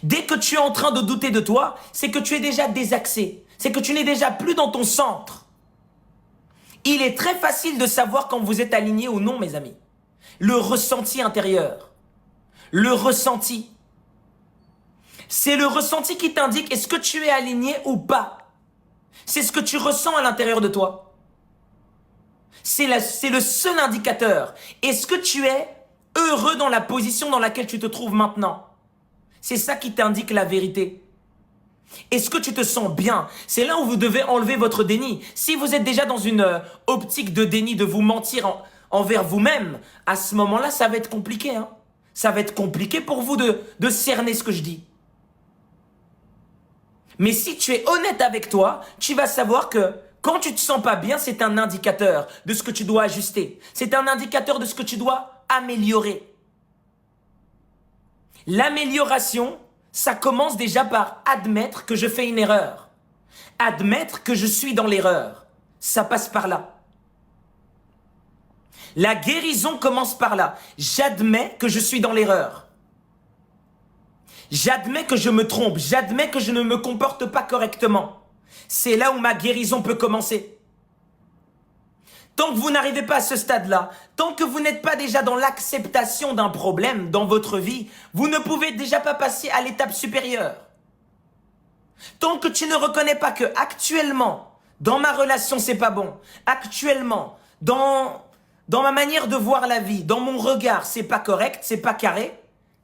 Dès que tu es en train de douter de toi, c'est que tu es déjà désaxé. C'est que tu n'es déjà plus dans ton centre. Il est très facile de savoir quand vous êtes aligné ou non, mes amis. Le ressenti intérieur. Le ressenti. C'est le ressenti qui t'indique est-ce que tu es aligné ou pas. C'est ce que tu ressens à l'intérieur de toi. C'est le seul indicateur. Est-ce que tu es heureux dans la position dans laquelle tu te trouves maintenant? C'est ça qui t'indique la vérité. Est-ce que tu te sens bien? C'est là où vous devez enlever votre déni. Si vous êtes déjà dans une optique de déni, de vous mentir envers vous-même, à ce moment-là, ça va être compliqué. Hein. Ça va être compliqué pour vous de cerner ce que je dis. Mais si tu es honnête avec toi, tu vas savoir que quand tu te sens pas bien, c'est un indicateur de ce que tu dois ajuster. C'est un indicateur de ce que tu dois améliorer. L'amélioration, ça commence déjà par admettre que je fais une erreur. Admettre que je suis dans l'erreur. Ça passe par là. La guérison commence par là. J'admets que je suis dans l'erreur. J'admets que je me trompe. J'admets que je ne me comporte pas correctement. C'est là où ma guérison peut commencer. Tant que vous n'arrivez pas à ce stade-là, tant que vous n'êtes pas déjà dans l'acceptation d'un problème dans votre vie, vous ne pouvez déjà pas passer à l'étape supérieure. Tant que tu ne reconnais pas que actuellement, dans ma relation, c'est pas bon. Actuellement, dans ma manière de voir la vie, dans mon regard, c'est pas correct, c'est pas carré.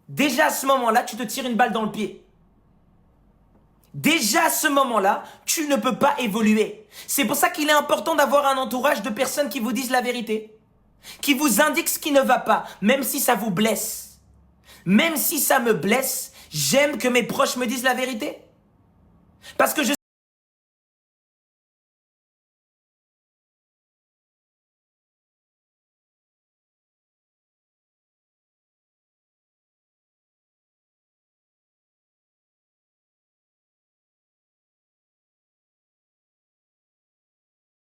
Déjà à ce moment-là, tu te tires une balle dans le pied. Déjà à ce moment-là, tu ne peux pas évoluer. C'est pour ça qu'il est important d'avoir un entourage de personnes qui vous disent la vérité, qui vous indiquent ce qui ne va pas, même si ça vous blesse. Même si ça me blesse, j'aime que mes proches me disent la vérité. Parce que je